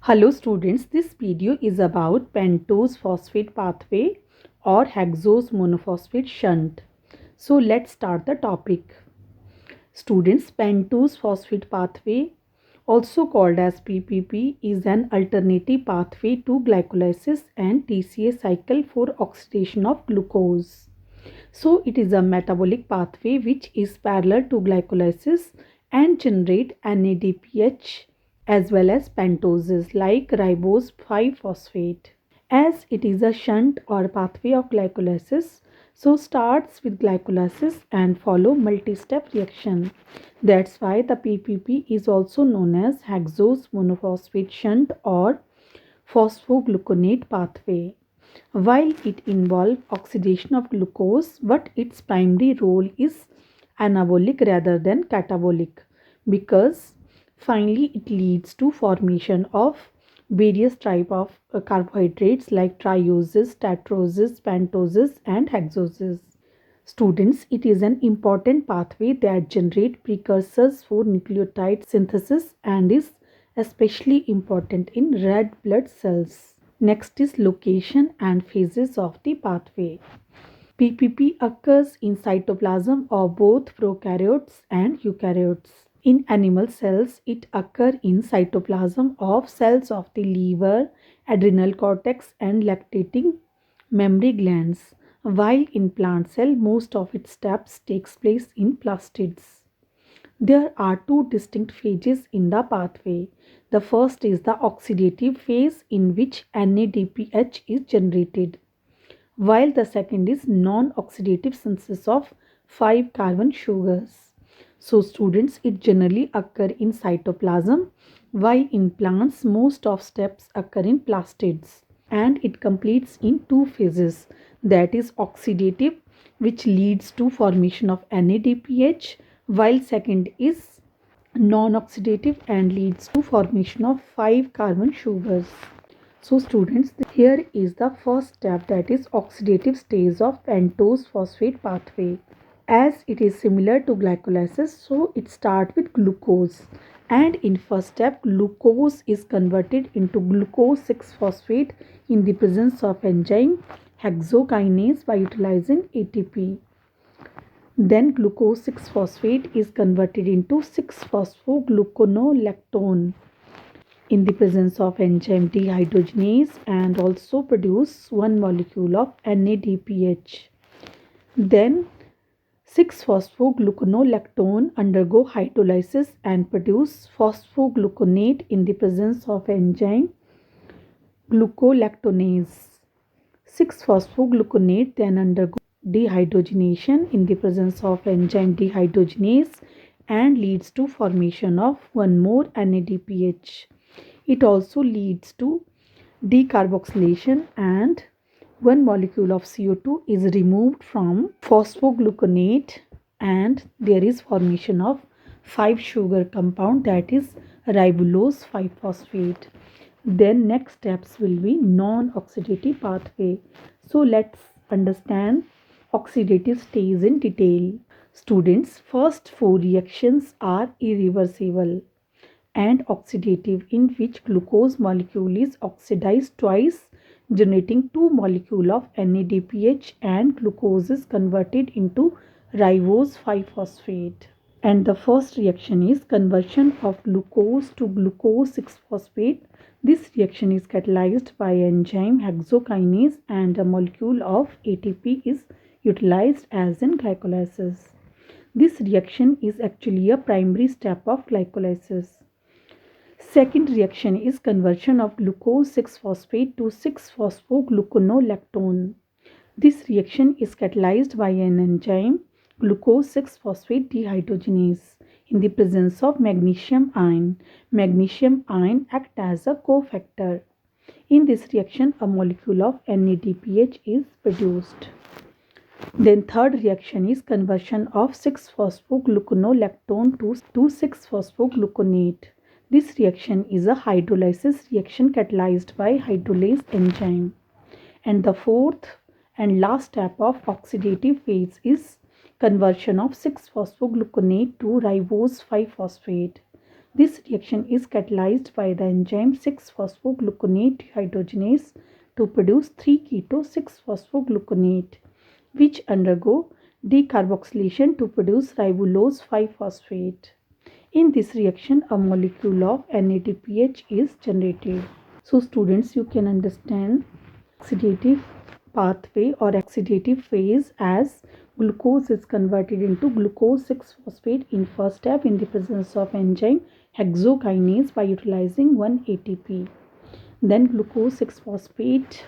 Hello students, this video is about pentose phosphate pathway or hexose monophosphate shunt. So let's start the topic. Students, pentose phosphate pathway, also called as PPP, is an alternative pathway to glycolysis and TCA cycle for oxidation of glucose. So it is a metabolic pathway which is parallel to glycolysis and generate NADPH as well as pentoses like ribose 5-phosphate. As it is a shunt or pathway of glycolysis, so starts with glycolysis and follow multi-step reaction. That's why the PPP is also known as hexose monophosphate shunt or phosphogluconate pathway. While it involves oxidation of glucose, but its primary role is anabolic rather than catabolic because finally it leads to formation of various type of carbohydrates like trioses, tetroses, pentoses and hexoses. Students, it is an important pathway that generate precursors for nucleotide synthesis and is especially important in red blood cells. Next is location and phases of the pathway. PPP occurs in cytoplasm of both prokaryotes and eukaryotes. In animal cells, it occurs in cytoplasm of cells of the liver, adrenal cortex and lactating mammary glands, while in plant cell most of its steps takes place in plastids. There are two distinct phases in the pathway. The first is the oxidative phase in which NADPH is generated, while the second is non-oxidative synthesis of 5 carbon sugars. So students, it generally occur in cytoplasm, while in plants most of steps occur in plastids, and it completes in two phases, that is oxidative, which leads to formation of NADPH, while second is non-oxidative and leads to formation of 5 carbon sugars. So students, here is the first step, that is oxidative stage of pentose phosphate pathway. As it is similar to glycolysis, so it starts with glucose, and in first step glucose is converted into glucose 6-phosphate in the presence of enzyme hexokinase by utilizing ATP. Then glucose 6-phosphate is converted into 6-phosphogluconolactone in the presence of enzyme dehydrogenase and also produce one molecule of NADPH. Then 6-phosphogluconolactone undergo hydrolysis and produce phosphogluconate in the presence of enzyme glucolactonase. 6-phosphogluconate then undergo dehydrogenation in the presence of enzyme dehydrogenase and leads to formation of one more NADPH. It also leads to decarboxylation and one molecule of CO2 is removed from phosphogluconate and there is formation of 5 sugar compound, that is ribulose 5-phosphate. Then next steps will be non-oxidative pathway. So let's understand oxidative stage in detail. Students, first 4 reactions are irreversible and oxidative, in which glucose molecule is oxidized twice, generating 2 molecule of NADPH, and glucose is converted into ribose 5-phosphate. And the first reaction is conversion of glucose to glucose 6-phosphate. This reaction is catalyzed by enzyme hexokinase and a molecule of ATP is utilized as in glycolysis. This reaction is actually a primary step of glycolysis. Second reaction is conversion of glucose 6-phosphate to 6-phosphogluconolactone. This reaction is catalyzed by an enzyme glucose 6-phosphate dehydrogenase in the presence of magnesium ion. Magnesium ion acts as a cofactor. In this reaction, a molecule of NADPH is produced. Then third reaction is conversion of 6-phosphogluconolactone to 6-phosphogluconate. This reaction is a hydrolysis reaction catalyzed by hydrolase enzyme. And the fourth and last step of oxidative phase is conversion of 6-phosphogluconate to ribose 5-phosphate. This reaction is catalyzed by the enzyme 6-phosphogluconate dehydrogenase to produce 3-keto-6-phosphogluconate, which undergo decarboxylation to produce ribulose 5-phosphate. In this reaction, a molecule of NADPH is generated. So students, you can understand oxidative pathway or oxidative phase as glucose is converted into glucose 6-phosphate in first step in the presence of enzyme hexokinase by utilizing 1 ATP. Then glucose 6-phosphate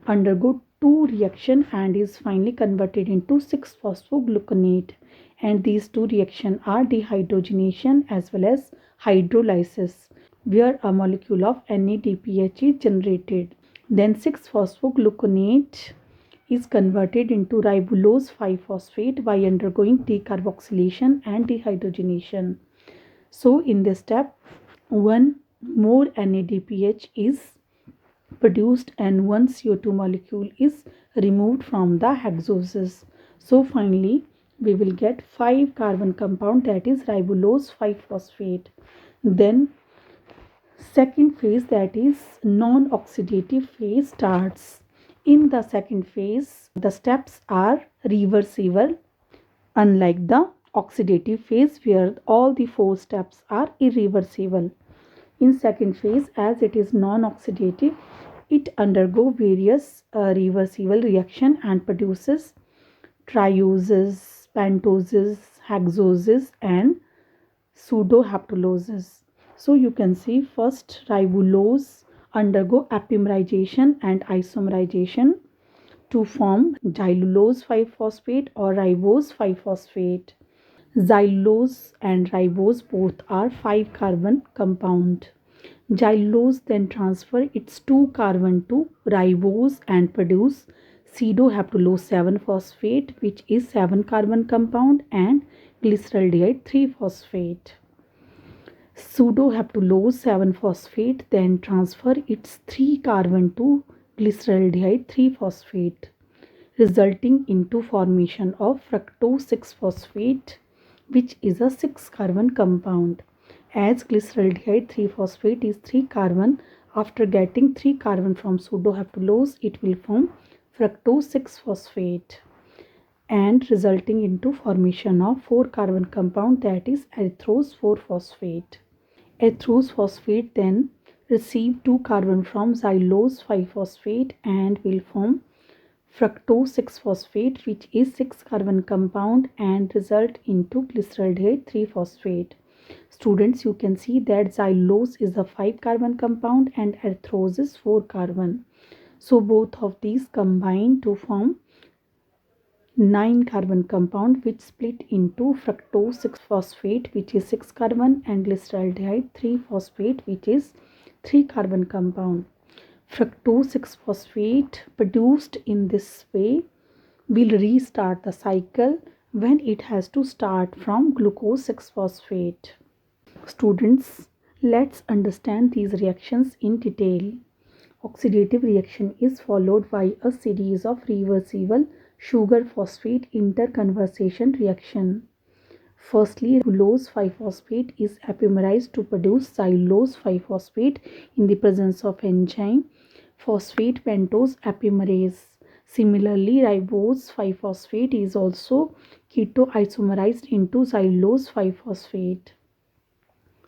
undergo two reaction and is finally converted into 6-phosphogluconate, and these two reactions are dehydrogenation as well as hydrolysis, where a molecule of NADPH is generated. Then 6-phosphogluconate is converted into ribulose 5-phosphate by undergoing decarboxylation and dehydrogenation. So in this step, one more NADPH is produced and one CO2 molecule is removed from the hexoses. So finally, we will get 5 carbon compound, that is ribulose 5-phosphate. Then second phase, that is non-oxidative phase, starts. In the second phase, the steps are reversible, unlike the oxidative phase where all the 4 steps are irreversible. In second phase, as it is non-oxidative, it undergo various reversible reaction and produces trioses, pentoses, hexoses and pseudohaptoloses. So you can see first ribulose undergo epimerization and isomerization to form xylulose 5-phosphate or ribose 5-phosphate. Xylulose and ribose both are 5 carbon compound. Xylulose then transfer its 2 carbon to ribose and produce pseudohaptolose 7-phosphate, which is 7 carbon compound, and glyceraldehyde 3-phosphate. Pseudohaptolose 7-phosphate then transfer its 3 carbon to glyceraldehyde 3-phosphate, resulting into formation of fructose 6-phosphate, which is a 6 carbon compound. As glyceraldehyde 3-phosphate is 3 carbon, after getting 3 carbon from pseudohaptolose, it will form fructose 6-phosphate and resulting into formation of 4 carbon compound, that is erythrose 4-phosphate. Erythrose phosphate then receive 2 carbon from xylulose 5-phosphate and will form fructose 6-phosphate, which is 6 carbon compound and result into glyceraldehyde 3-phosphate. Students, you can see that xylulose is a 5 carbon compound and erythrose is 4 carbon. So both of these combine to form 9 carbon compound, which split into fructose 6-phosphate, which is 6 carbon, and glyceraldehyde 3-phosphate, which is 3 carbon compound. Fructose 6-phosphate produced in this way will restart the cycle when it has to start from glucose 6-phosphate. Students, let's understand these reactions in detail. Oxidative reaction is followed by a series of reversible sugar phosphate interconversion reaction. Firstly, ribulose 5-phosphate is epimerized to produce xylulose 5-phosphate in the presence of enzyme phosphate pentose epimerase. Similarly, ribose 5-phosphate is also ketoisomerized into xylulose 5-phosphate.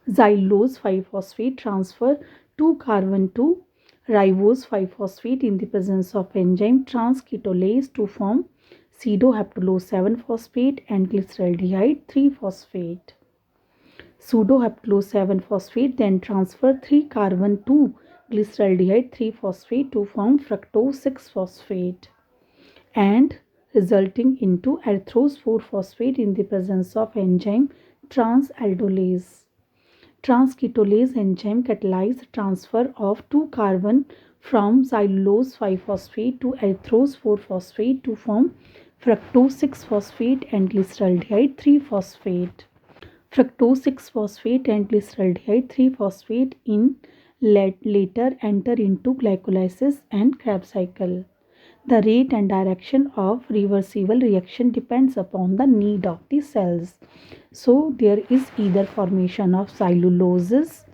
Xylulose 5-phosphate transfer 2 carbon to ribose 5-phosphate in the presence of enzyme transketolase to form pseudohaptolose 7-phosphate and glyceraldehyde 3-phosphate. Pseudohaptolose 7-phosphate then transfer 3 carbon to glyceraldehyde 3-phosphate to form fructose 6-phosphate and resulting into erythrose 4-phosphate in the presence of enzyme transaldolase. Transketolase enzyme catalyze the transfer of 2 carbon from xylulose 5-phosphate to erythrose 4-phosphate to form fructose 6-phosphate and glyceraldehyde 3-phosphate. Fructose 6-phosphate and glyceraldehyde 3-phosphate in later enter into glycolysis and Krebs cycle. The rate and direction of reversible reaction depends upon the need of the cells. So there is either formation of celluloses,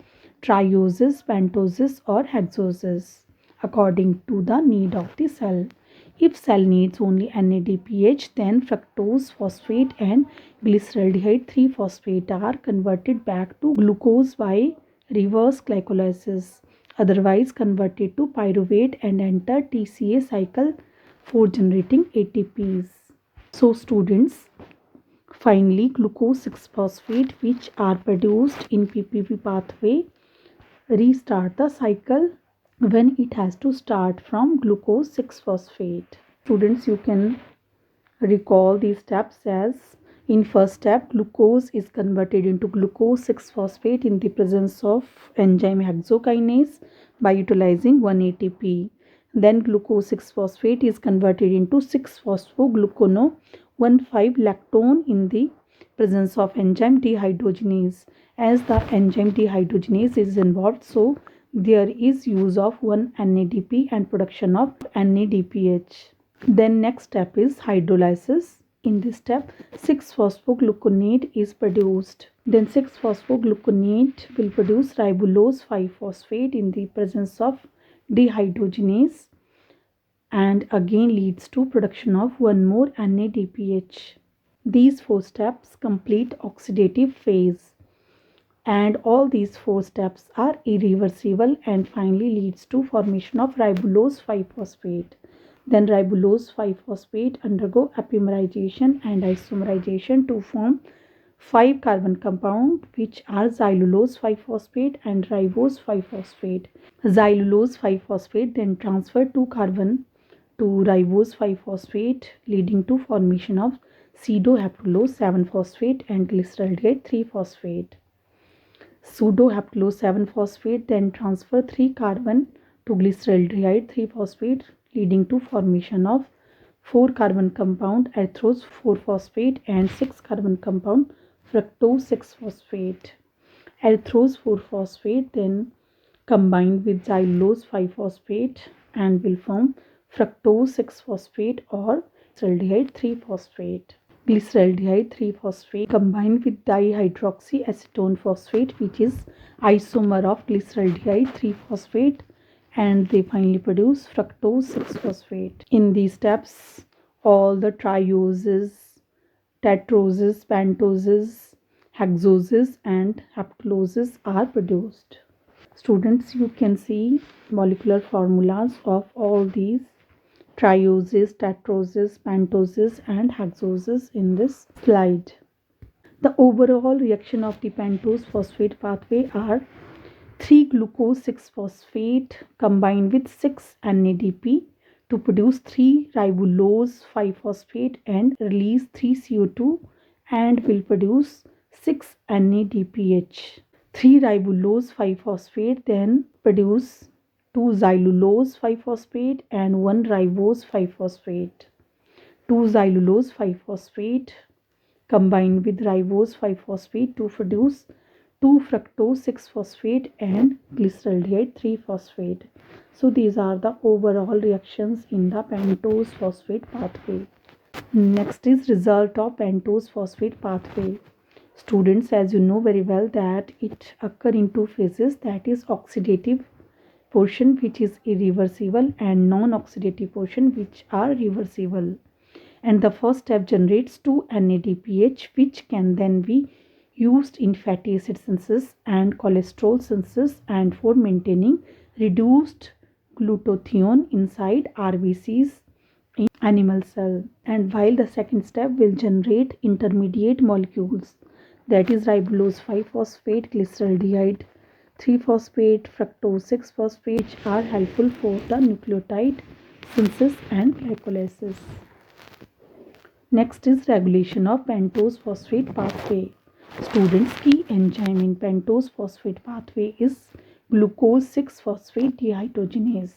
trioses, pentoses or hexoses according to the need of the cell. If cell needs only NADPH, then fructose phosphate and glyceraldehyde 3-phosphate are converted back to glucose by reverse glycolysis, otherwise converted to pyruvate and enter TCA cycle for generating ATPs. So students, finally glucose 6-phosphate which are produced in PPP pathway restart the cycle when it has to start from glucose 6-phosphate. Students, you can recall these steps as: in first step, glucose is converted into glucose 6-phosphate in the presence of enzyme hexokinase by utilizing 1 ATP. Then glucose 6-phosphate is converted into 6-phosphoglucono-1,5-lactone in the presence of enzyme dehydrogenase. As the enzyme dehydrogenase is involved, so there is use of 1 NADP and production of NADPH. Then next step is hydrolysis. In this step, 6-phosphogluconate is produced. Then 6-phosphogluconate will produce ribulose 5-phosphate in the presence of dehydrogenase and again leads to production of one more NADPH. These 4 steps complete oxidative phase, and all these 4 steps are irreversible and finally leads to formation of ribulose 5-phosphate. Then ribulose 5-phosphate undergo epimerization and isomerization to form 5 carbon compound which are xylulose 5-phosphate and ribose 5-phosphate. Xylulose 5-phosphate then transfer 2 carbon to ribose 5-phosphate leading to formation of pseudoheptulose 7-phosphate and glyceraldehyde 3-phosphate. Pseudoheptulose 7-phosphate then transfer 3 carbon to glyceraldehyde 3-phosphate leading to formation of 4 carbon compound erythrose 4-phosphate and 6 carbon compound fructose 6-phosphate. Erythrose 4-phosphate then combined with xylulose 5-phosphate and will form fructose 6-phosphate or glyceraldehyde 3-phosphate. Glyceraldehyde 3-phosphate combined with dihydroxyacetone phosphate which is isomer of glyceraldehyde 3-phosphate, and they finally produce fructose 6-phosphate. In these steps, all the trioses, tetroses, pentoses, hexoses and heptuloses are produced. Students, you can see molecular formulas of all these trioses, tetroses, pentoses and hexoses in this slide. The overall reaction of the pentose phosphate pathway are 3-glucose 6-phosphate combined with 6 NADP to produce 3-ribulose 5-phosphate and release 3 CO2 and will produce 6 NADPH. 3-ribulose 5-phosphate then produce 2-xylulose 5-phosphate and 1-ribose 5-phosphate. 2-xylulose 5-phosphate combined with ribose 5-phosphate to produce 2-fructose 6-phosphate and glyceraldehyde 3-phosphate. So these are the overall reactions in the pentose phosphate pathway. Next is result of pentose phosphate pathway. Students, as you know very well that it occur in 2 phases, that is oxidative portion which is irreversible and non-oxidative portion which are reversible. And the first step generates 2 NADPH which can then be used in fatty acid synthesis and cholesterol synthesis and for maintaining reduced glutathione inside RBCs in animal cell. And while the second step will generate intermediate molecules, that is ribulose 5-phosphate, glyceraldehyde 3-phosphate, fructose 6-phosphate, which are helpful for the nucleotide synthesis and glycolysis. Next is regulation of pentose phosphate pathway. Students, key enzyme in pentose phosphate pathway is glucose 6-phosphate dehydrogenase,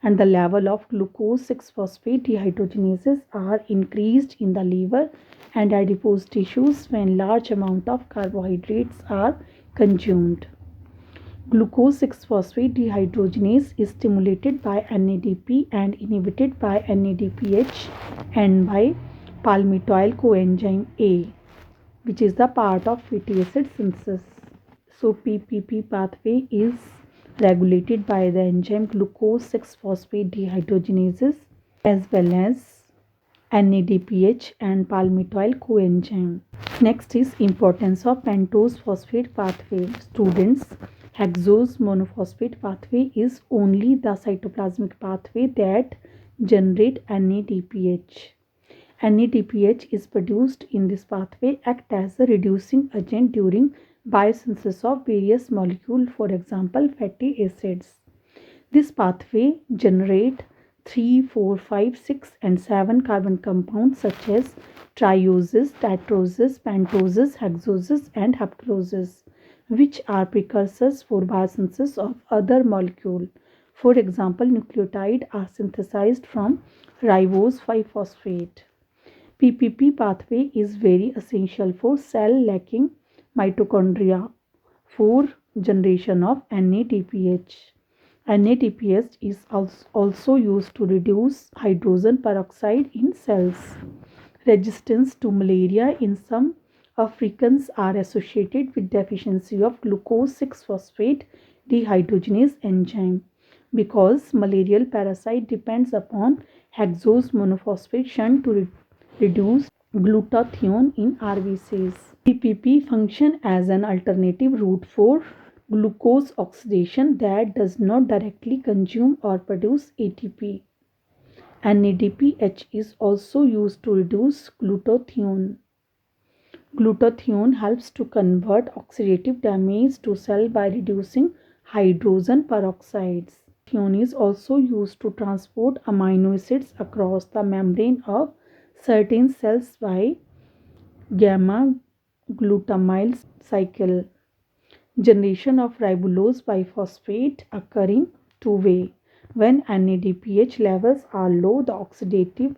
and the level of glucose 6-phosphate dehydrogenases are increased in the liver and adipose tissues when large amount of carbohydrates are consumed. Glucose 6-phosphate dehydrogenase is stimulated by NADP and inhibited by NADPH and by palmitoyl coenzyme A, which is the part of fatty acid synthesis. So PPP pathway is regulated by the enzyme glucose 6-phosphate dehydrogenases as well as NADPH and palmitoyl coenzyme. Next is importance of pentose phosphate pathway. Students, hexose monophosphate pathway is only the cytoplasmic pathway that generate NADPH. NADPH is produced in this pathway, act as a reducing agent during biosynthesis of various molecules, for example fatty acids. This pathway generate 3, 4, 5, 6 and 7 carbon compounds such as trioses, tetroses, pentoses, hexoses and heptoses, which are precursors for biosynthesis of other molecules. For example, nucleotides are synthesized from ribose 5-phosphate. PPP pathway is very essential for cell lacking mitochondria for generation of NADPH. NADPH is also used to reduce hydrogen peroxide in cells. Resistance to malaria in some Africans are associated with deficiency of glucose 6-phosphate dehydrogenase enzyme because malarial parasite depends upon hexose monophosphate shunt to reduce glutathione in RBCs. PPP function as an alternative route for glucose oxidation that does not directly consume or produce ATP. NADPH is also used to reduce glutathione. Glutathione helps to convert oxidative damage to cell by reducing hydrogen peroxides. Glutathione is also used to transport amino acids across the membrane of certain cells by gamma glutamyl cycle. Generation of ribulose biphosphate occurring two-way. When NADPH levels are low, the oxidative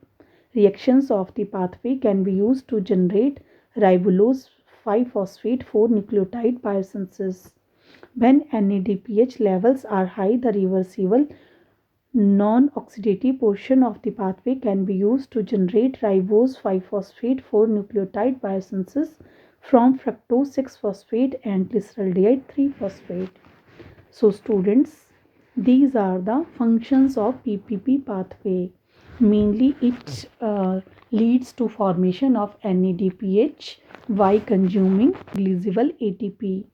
reactions of the pathway can be used to generate ribulose 5-phosphate for nucleotide biosynthesis. When NADPH levels are high, the reversible non-oxidative portion of the pathway can be used to generate ribose 5-phosphate for nucleotide biosynthesis from fructose 6-phosphate and glyceraldehyde 3-phosphate. So students, these are the functions of PPP pathway. Mainly it leads to formation of NADPH by consuming releasable ATP.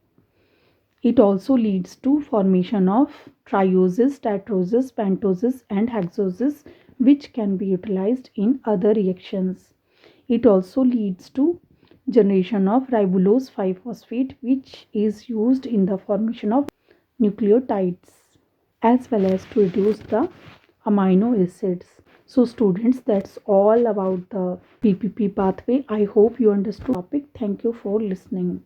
It also leads to formation of trioses, tetroses, pentoses and hexoses which can be utilized in other reactions. It also leads to generation of ribulose 5-phosphate which is used in the formation of nucleotides as well as to reduce the amino acids. So students, that's all about the PPP pathway. I hope you understood the topic. Thank you for listening.